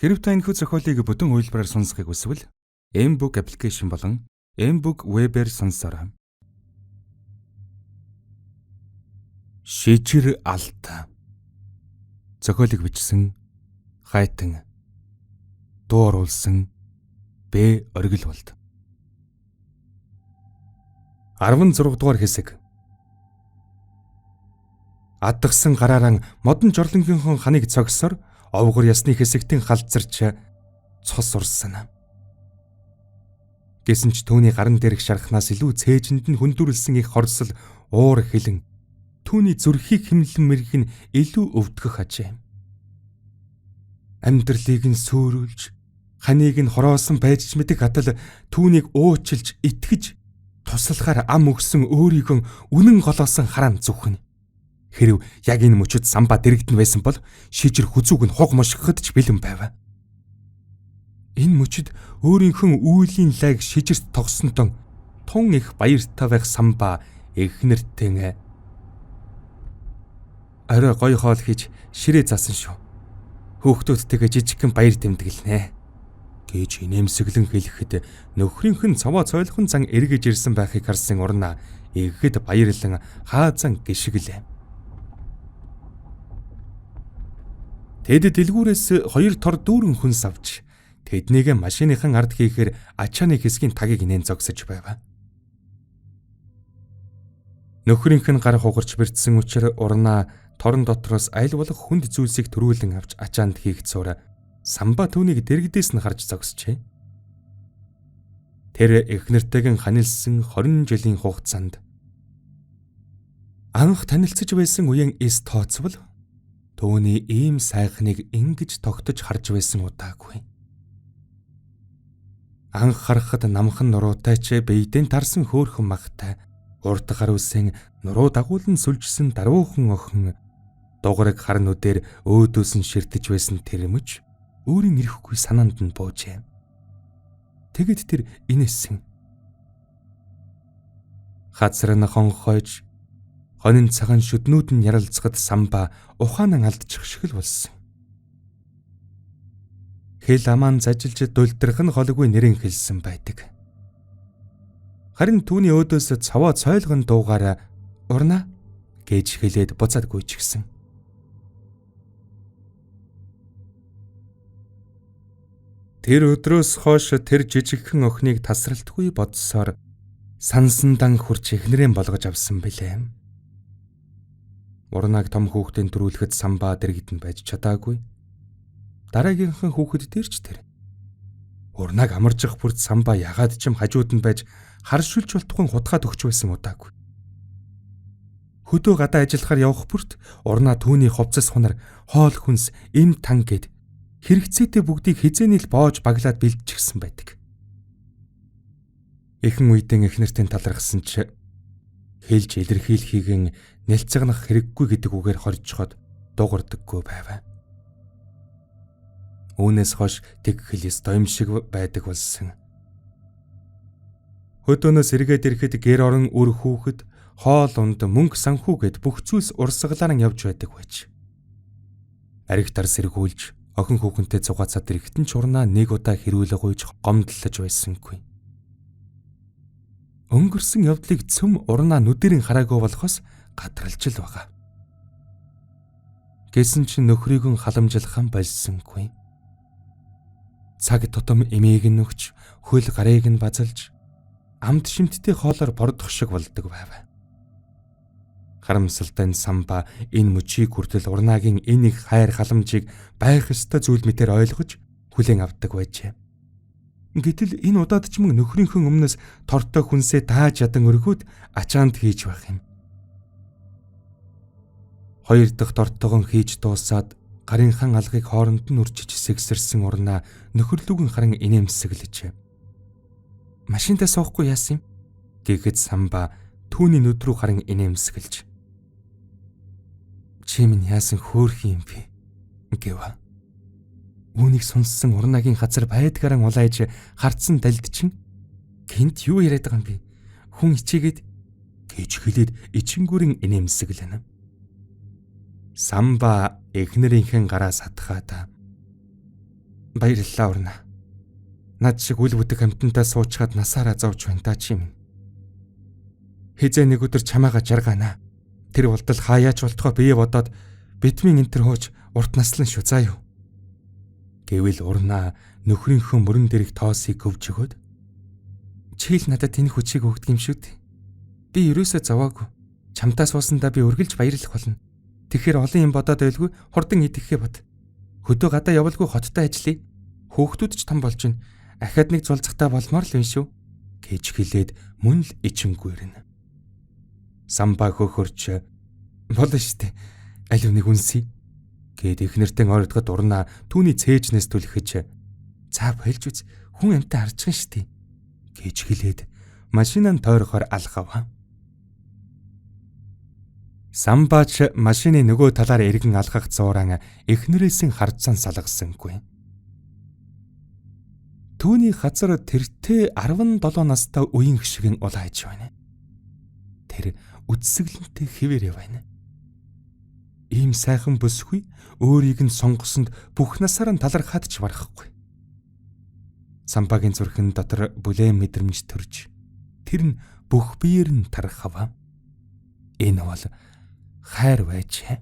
Хэрэв та энэхүү зохиолыг бүтэн үйлбэрээр сонсохыг хүсвэл M-Book аппликейшн болон M-Book Web-ээр сонсоорой. Шижир алт. Зохиолыг бичсэн Хайтан. Дуу оруулсан Б. Оргилволд. 16 дугаар хэсэг. Аддагсан гараараа модон жорлонгийнхон ханыг цогсоор овгор ясны хэсэгтэн халдсарч цос урсан. Гэсэн ч түүний гаран дээрх шархнаас илүү цээжинд нь хүндүрлсэн их хорсол уур хилэн түүний зүрхийг хэмлэн мэргэн илүү өвдгөх ажээ. Амьдралыг нь сөөрүүлж ханыг нь хороосон байж ч мэдэх атал түүнийг уучлж итгэж туслахаар ам өгсөн өөрийгөө үнэн голоосон хараан зүхнэ. Хэрв яг энэ мөчөд самбаа дэрэгдэн байсан бол шижир хүзүүг нь хуг мошгоход ч бэлэн байв. Энэ мөчөд өөрийнхөө үүлийн лайг шижирт тогснотон тун их баяртай байх самбаа эхнэртэн орой гой хоол хийж ширээ заасан шүү. Хүүхдүүдтэйгээ жижигхэн баяр тэмдэглэнэ гэж инээмсэглэн хэлэхэд нөхрийнх нь цаваа цойлхон зан эргэж ирсэн байхыг харсан урнаа ихэд баярлан хаазан гიშгэлээ. Тэд дэлгүүрээс 2 тор дүүрэн хүнс авч тэднийг машиныхан ард хийхээр ачааны хэсгийн тагийг нээн зогсож байв. Нөхрийнх нь гар хугарч бэрдсэн учраас урнаа торон дотроос аль болох хүнд зүйлсийг төрүүлэн авч ачаанд хийх зур самбаа түүнийг дэрэгдээс нь харж зогсжээ. Тэр эхнэртэйгэн ханилсан 20 жилийн хугацаанд анх танилцж байсан үеийн эс тооцвол түүний ийм сайхныг ингэж тогтож харж байсан удаагүй. Анх харахад намхан нуруутай ч биедэн тарсан хөөхөн магтай урт гар үсэн нуруу дагуулн сүлжсэн даруухан охин дугараг хар нүдээр өөдөөс нь ширтэж байсан тэр мөч өөрийн ирэхгүй санаанд нь буужээ. Тэгэд тэр инээсэн. Хацар нь хонхойж хонин цагаан шүднүүд нь яралцахад самбаа ухаанан алдчих шиг л болсон. Хэл амаан зажилж дулдрах нь холгүй нэрэн хэлсэн байдаг. Харин түүний өөдөөс цаваа цойлгон дуугаараа урнаа гэж хэлээд буцаад гүйчихсэн. Тэр өдрөөс хойш тэр жижигхэн охиныг тасралтгүй бодсоор сансандан хурч эхнэрэн болгож авсан билээ. Урнааг том хүүхдийн төрүүлэхэд самбаа дэрэгдэн байж чадаагүй. Дараагийнхан хүүхэд дээр ч тэр. Урнааг амаржих бүрт самбаа ягаад ч юм хажууд нь байж харшилж болтугын хутгаад өгч байсан удаагүй. Хөдөө гадаа ажиллахаар явах бүрт урнаа түүний хувцас хунар хоол хүнс эм тан гэд хэрэгцээтэй бүгдийг хизээнэл боож баглаад бэлдчихсэн байдаг. Эхэн үедэн эхнэртэн талархсан ч хэлж илэрхийлхийг нэлцэгнах хэрэггүй гэдэг үгээр хоржоход дуурдаггүй байв. Үүнээс хойш тэг хэлээс доимшиг байдаг болсон. Хөдөөнөөс эргээд ирэхэд гэр орон үр хүүхэд хоол унд мөнгө санхүү гэд бүх зүйлс урсгалаараа явж байдаг байж. Аригтар сэргүүлж охин хүүхэнтэй зугаацаад ирэхтэн ч урнаа нэг удаа хэрүүлэг гуйж гомдлож байсангүй. Өнгөрсөн явдлыг цөм урнаа нүдэрийн хараагүй болохоос гадралж л байгаа. Гэсэн ч нөхрийгөө халамжлахын болсонгүй. Цаг тутам эмээг нь өгч хөл гарыг нь базалж амт шимттэй хоолоор бордох шиг болдог байв. Харамсалтай самбаа энэ мөчийг хүртэл урнаагийн энэ их хайр халамжийг байх ёстой зүйл мэтэр ойлгож хүлээн авдаг байжээ. Гэтэл энэ удаад ч мөн нөхрийнхөө өмнөөс тортой хүнсээ тааж ядан өргөөд ачаанд хийж байх юм. 2 дахь тортогон хийж дуусаад гарынхан алгыг хооронд нь үржиж сэгсэрсэн урнаа нөхөрлүүгэн харан инээмсэглэж. Машинтаа суухгүй яасан юм? Гэхэд самбаа түүний нүд рүү харан инээмсэглэж. Чи минь яасан хөөрхөн юм бэ? Гэв. Үүнийг сонссон урнаагийн хазар байдгаараа улайж харцсан далд чин гинт юу яриад байгаа юм бэ? Хүн ичээгээд гэж хэлээд ичингүүрийн инээмсэглэнэ. Самбаа эхнэрийнхэн гараас хатгаад Баярлалаа урна. Над шиг үл бүтэх амьтантаа суучгаад насаараа зовж байна та чи минь. Хизээ нэг өдөр чамаага жаргаана. Тэр болтол хаяач болтгоо бие бодоод битмийн энтер хууч урт наслан шүү заа юу. Гэвэл урнаа нөхрийнхөө мөрөн дэрэг тоосыг өвж өгөөд чийл надад тэнх хүчийг өгдөг юм шүү дээ. Би ерөөсөө зовоогүй. Чамтаа суусандаа би үргэлж баярлах болно. Тэгэхээр олон юм бодоод байлгүй хурдан идэхээ бод. Хөдөө гадаа явалгүй хоттой ажиллая. Хөөхтүүд ч том болж байна. Ахаад нэг зулцахтаа болмоор л юм шүү. Гэж хэлээд мөн л ичимгүй ирнэ. Самба хөхөрч болно штэ. Алив нэг үнсий. Гэт их нэртэн ойрдоход урнаа түүний цээжнээс түлхэж за болж үз хүн амтаа харж гин штэ. Гэж хэлээд машинаа тойрохоор алхав. Самбаач машины нөгөө талаар эргэн алхах зууран эхнэрээс харцсан салгасангүй. Түүний газар тэртээ 17 настай үеийн гişгэн улааж байна. Тэр үдсгэлэнтэй хിവэрэ байна. Ийм сайхан бүсгүй өөрийг нь сонгосонд бүх насаар нь талархаад ч барахгүй. Самбагийн зүрхэн дотор бүлээн мэдрэмж төрж тэр нь бүх биеэр нь тархав. Энэ бол хайр байж.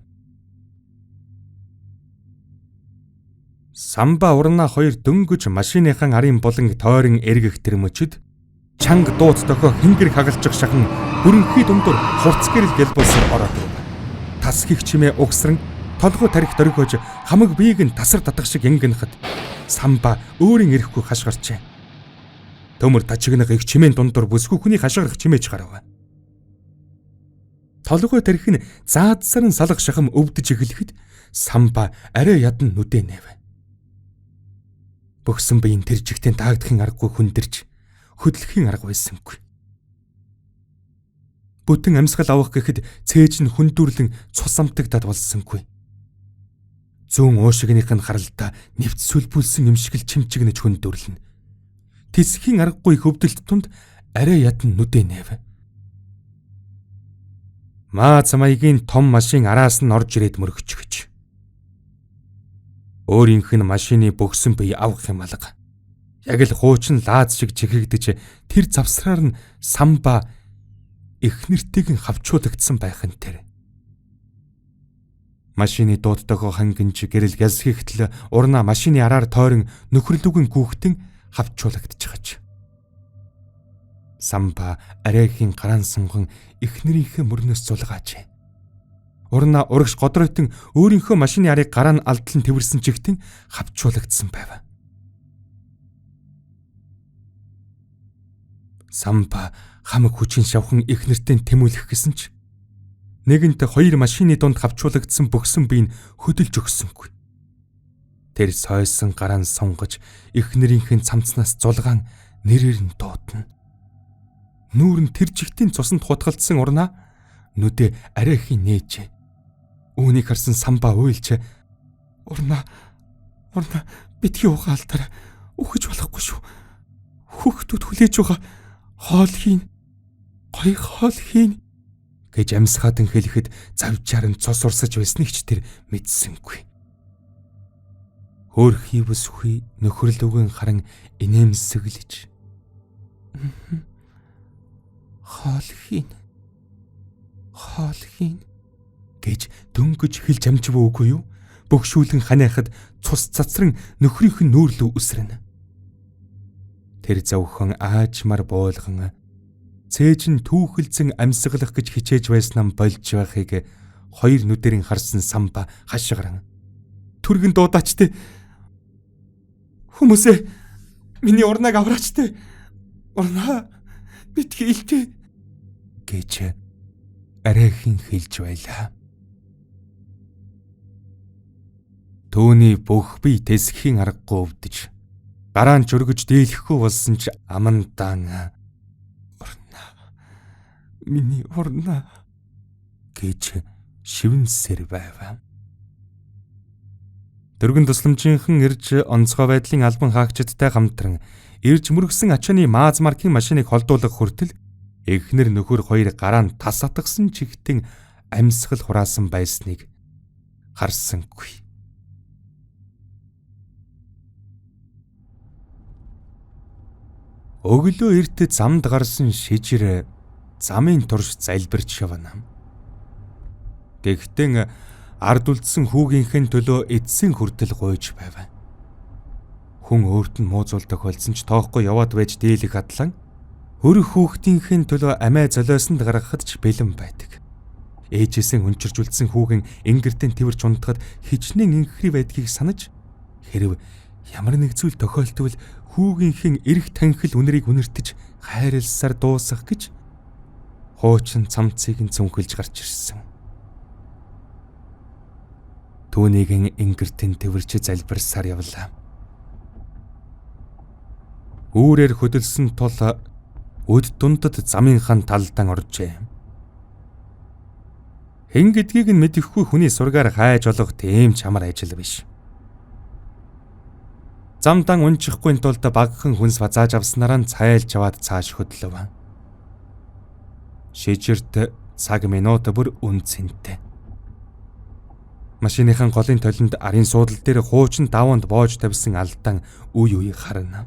Самба урнаа хоёр дөнгөж машиныхан арын буланг тойрон эргэх тэрмөчд чанга дууц дохио хингэр хагалчих шахан бүрэнхий дүндур хурц гэрэл гэлбүүлсээр ороод ирэв. Тас хих чимээ угсран толгой тарих дөргөөж хамаг биег нь тасар татах шиг янгинахад Самба өөрийн ирэхгүй хашгирчээ. Төмөр тачигнах их чимээн дундур бүсгүй хүний хашгирах чимээж гарав. Толгой тарих нь заадсарын салах шахам өвдөж эхлэхэд Самба арай ядан нүдэ нэв. Бөхсөн биеийн тэр жигтэн таагдахын аргагүй хүндэрч хөдлөхийн арга байсангүй. Бүтэн амьсгал авах гэхэд цээж нь хүндүрлэн цус амтагдаад болсонгүй. Зүүн уушигных нь харалтаа нэвт сүлбүүлсэн юм шиг л чимчигнэж хүндүрлэнэ. Тэсхийн аргагүй хөвдөлт тунд арай ядан нүдэ нэв. Маа замаягийн том машин араас нь орж ирээд мөрөгч гэж. Өөрийнх нь машины бөхсөн бие авах юм алга. Яг л хуучин лаад шиг чихэгдэж тэр завсраар нь Самба эхнэртэйг хавчуулагдсан байх нь тэр. Машины дууддагоо хангинж гэрэл гялсхийхтэл урнаа машины араар тойрон нөхөрлөгийн гүөхтэн хавчуулагдчих гэж. Самба арайхийн гараан сунган эхнэрийнхээ мөрнөөс зулгааж. Урнаа урагш годройтон өөрийнхөө машины арыг гараа нь алдлан тэрсэн чигтэн хавчуулагдсан байв. Самба хамаг хүчин шавхан эхнэртэй тэмүүлэх гэсэн ч нэгэнт хоёр машины дунд хавчуулагдсан бөхсөн бие нь хөдөлж өгсөнгүй. Тэр сойсон гараа нь сунгаж эхнэрийнхээ цамцнаас зулгаан нэрээр нь дуудана. Нүүр нь тэр жигтийн цусанд хутгалдсан урнаа нүдэ арайхийн нээж. Үүнийг харсан Самба уйлж урнаа битгий ухаалтаар үхэж болохгүй шүү. Хүүхдүүд хүлээж байгаа хоол хийн гоё хоол хийн гэж амьсгаадан хэлэхэд завжаар нь цус урсаж байсныг ч тэр мэдсэнгүй. Хөөрхий бүсгүй нөхөрлөвгөн харан инээмсэглэж хоол хийн гэж дөнгөж хэлж амжив үгүй юу? Бөгшүүлэн ханиахад цус цацран нөхрийнх нь нүүрлөө үсрэнэ. Тэр зөвхөн аажмар буулган цээж нь түүхэлзэн амьсгалах гэж хичээж байснаа болж байхыг хоёр нүдэрийн харсан Самба хашгиран. Түргэн дуудаач те. Хүмүүсээ миний урнааг авраач те. Урнаа битгий илтээ гэж арайхийн хэлж байлаа. Төвний бүх бие тэсхийн аргагүй өвдөж гараан чөргөж дийлэхгүй болсон ч амандаан миний урнаа гэж шивнсээр байв. Дөргөн тусламжийнхан ирж онцгой байдлын албан хаагчдтай хамтран ирж мөргсөн ачааны Мааз маркийн машиныг холдуулах хүртэл эхнэр нөхөр хоёр гараа нь тас атгсан чигтэн амьсгал хураасан байсныг харсангүй. Өглөө эрт замд гарсан шижир замын турш залбирч явна. Гэхдээ ард үлдсэн хүүгийнхэн төлөө эцсийн хүртэл гуйж байв. Хүн өөрт нь муузуулдаг болсон ч тоохгүй яваад байж дийлэх адлан хөрөх хүүхдийнхээ төлөө амиа золиосонд гаргахад ч бэлэн байдаг. Ээжээсээ өнчиржүүлсэн хүүхэн ингэртэн тэрч унтахад хичнээн инхри байдгийг санаж хэрв ямар нэг зүйл тохиолдвол хүүгийнхэн эрх танхил үнэрийг үнэртэж хайрлсаар дуусгах гэж хуучин цамцыг нь цүнхэлж гарч ирсэн. Түүнийг ингэртэн тэрч залбирсаар явлаа. Үүрээр хөдөлсөн тул өд дундад замынхан талдан оржээ. Хэн гэдгийг нь мэдэхгүй хүний сургаар хайж олох тийм чамар ажил биш. Замдан унчихгүй тулд багахан хүнс базааж авснараа цайлж аваад цааш хөдлөв. Шижирт цаг минут бүр үнцэнтэй. Машиныхан голын толинд арын суудлал дээр хуучин даваанд боож тавьсан алдаан үе харна.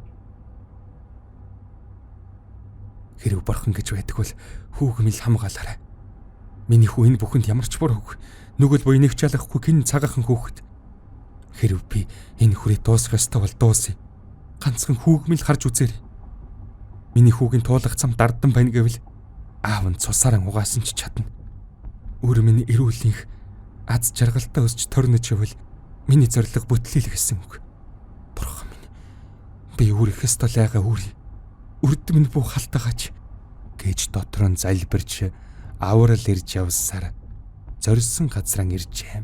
Хэрв борхон гэж байдаг бол хүүгмэл хамгаалаарай. Миний хүү энэ бүхэнд ямар ч буруугүй. Нүгэл буй нэг ч ялахгүй гин цагаахан хүүхэд. Хэрв би энэ хүрээ дуусгах ёстой бол дуусъя. Ганцхан хүүгмэл харж үзээрэй. Миний хүүгийн туулах цамд ардан байна гэвэл аав нь цусаараа угаасан ч чадна. Өөр миний эрүүлэнх аз жаргалтай өсч торнож явал миний зориг бүтлээл гэсэн үг. Бурхан минь. Би үүрэх ёстой лайгаа үүрье. Үрд минь бүх халтагаач гэж дотор нь залбирч аврал ирж явсаар зорьсон газраа иржээ.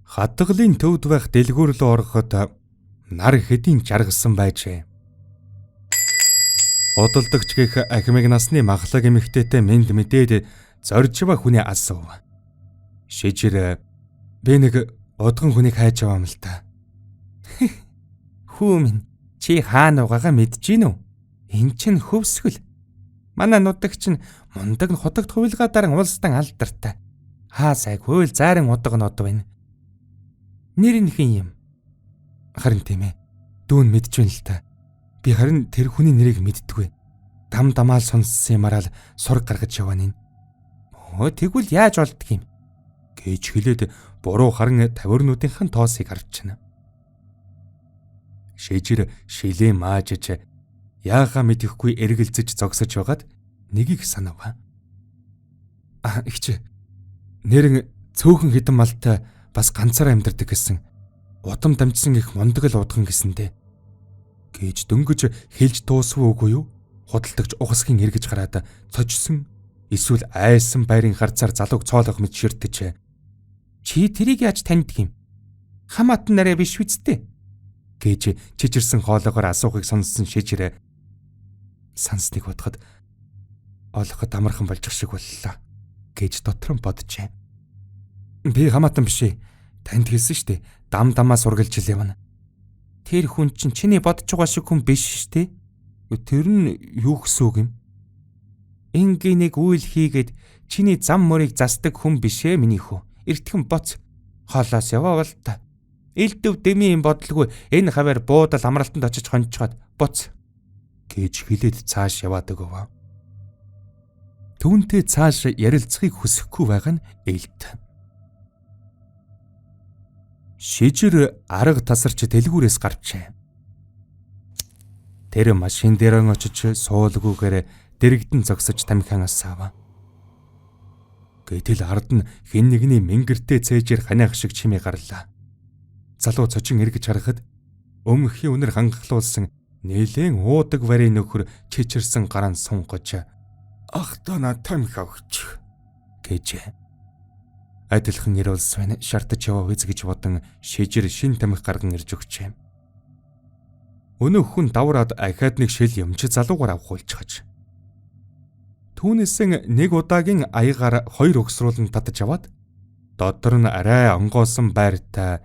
Хадгалын төвд байх дэлгүүр рүү ороход нар хэдийн жаргасан байжээ. Худалдагч гэх ахмиг насны махлаг эмэгтэйтэй мэд мэдээд зорж байгаа хүний асуув. Шижир би нэг удган хүнийг хайж аваа юм л та. Хүү минь чи хаана угаагаа мэдэж гин үү? Эн чин хөвсгөл. Манай нутагч нь мундаг хотогт хувилгаадаар улсдан алдартай. Хаа сайг хууль зайран удаг нод байна. Нэр нь хин юм? Харин тийм ээ. Дүүн мэдж байна л та. Би харин тэр хүний нэрийг мэддэггүй. Дам дамаал сонссон юмараа л сураг гаргаж яваана. Тэгвэл яаж болдг юм? Гэж хэлээд буруу харан тавирнуудынхан тоосыг харвчна. Шижир шилээ маажж яага мэдэхгүй эргэлзэж зогсож байгаад нэгийг санав. Ихч нэрэн цөөхөн хідэн малтай бас ганцаараа амьдардаг гэсэн. Удам дамжсан их мундаг л удган гэсэндэ. Гэж дөнгөж хэлж дуусв үгүй юу? Худалдагч ухасхийн эргэж гараад цочсон эсвэл айсан байрын харцаар залууг цоолох мэт ширтэж. Чи тэрийг яаж таньдаг юм? Хамаатан нараа биш үсттэй. Гэж чичирсэн хоолоогоор асуухыг сонссон шижирэ. Сансныг бодоход олоход амархан болчих шиг боллоо гэж дотор нь боджээ. Би хамаатан биш ээ. Танд хэлсэн штэ. Дам дамаа сургалж ил явна. Тэр хүн чинь чиний бодож байгаа шиг хүн биш штэ. Тэр нь юу гэсэн үг юм? Ингийн нэг үйл хийгээд чиний зам мөрийг засдаг хүн биш ээ миний хүү. Эртхэн боц. Хоолоос яваавал та. Элдв дэмий юм бодлого энэ хавар буудал амралтанд очиж хончоод буц гэж хэлээд цааш яваад өгөв. Түүнтэй цааш ярилцахыг хүсэхгүй байгаа нь ээлт. Шижир арга тасарч дэлгүүрээс гарчээ. Тэр машин дээр очиж суулгүйгээр дэрэгдэн зогсож тамхиан асаав. Гэтэл ард нь хэн нэгний мэнгэртэй цээжээр ханиах шиг чимээ гарлаа. Залуу цочин эргэж харахад өмгхийн үнэр хангалуулсан нэлээд уудаг варын нөхөр чичирсэн гараан сунгаж ах та на тамхи өгч гэж адилхан ирүүлс байна шартаж яваа үз гэж бодон шижир шин тамхи гарган ирж өгчээ. Өнөө хүн давраад ахаад нэг шил юмч залуугаар авахулчихаж. Түүнээсээ нэг удаагийн аягаар хоёр өгсрүүлэн татаж аваад додор нь арай онгоосон байртай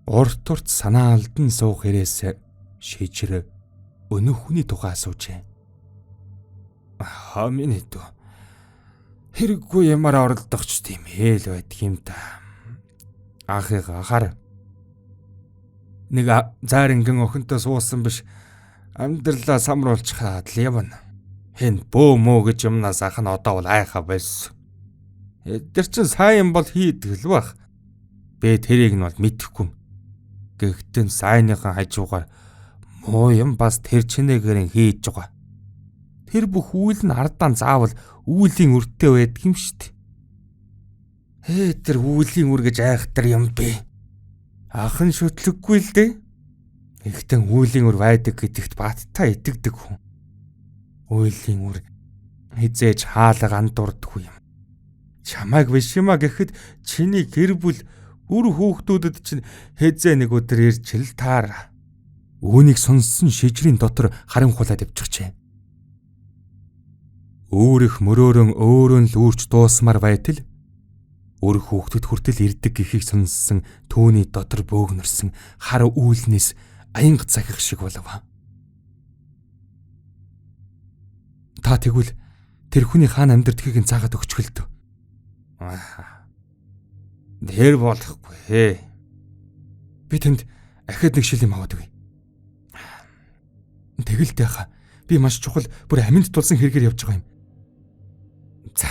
урт урт санаа алдан суух хэрээс шижир өнөө хүний тухай асуужээ. Миний дүү хэрэггүй ямаар оролдогч тийм ээ л байдаг юм да. Ахыг ахаар Нэг заар ингэн охинтой суусан биш. Амьдралаа самруулчихад л явна. Хэн бөө мөө гэж юмнаас ахна одоо бол айха байсан. Эдгэр чин сайн бол хийдэг л байх. Би тэрийг нь бол мэдэхгүй. Гэхдээ сайныхан хажуугаар муу юм бас тэр чинээгээр хийж байгаа. Тэр бүх үйл нь ардаа заавал үүлийн үртэй байдаг юм шүү дээ. Тэр үүлийн үр гэж айхтар юм бэ. Ахын шүтлэггүй л дээ. Ихтэн үүлийн үр байдаг гэдэгт баттаа итгэдэг хүн. Үүлийн үр хизээж хаалга андуурдаггүй юм. Чамайг биш юма гэхэд чиний гэр бүл үр хүүхдүүдэд чинь хэзээ нэг өдөр ирж л таар. Үүнийг сонссон шижрийн дотор харанхуулаад явчихжээ. Өөрөх мөрөөрөн өөрөө л үүрч дуусмаар байтал үр хүүхдүүд хүртэл ирдэг гэхийг сонссон түүний дотор бөөгнөрсөн хар үүлнээс аянга захих шиг болов. Та тэгвэл тэр хүний хаана амьдрдгийг нь цаагаад өгчгөлдөө. Тэр болохгүй. Би тэнд ахид нэг шил юм аваад өгье. Тэгэлтэй хаа. Би маш чухал бүр аминд тулсан хэрэгээр явж байгаа юм. За.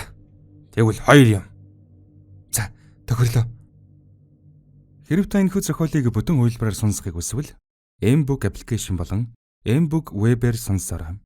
Тэгвэл 2 юм. За, тохирлоо. Хэрв та энэхүү зохиолыг бүтэн үйлбэрээр сонсохыг хүсвэл M-Book аппликейшн болон M-Book Web-ээр сонсороо.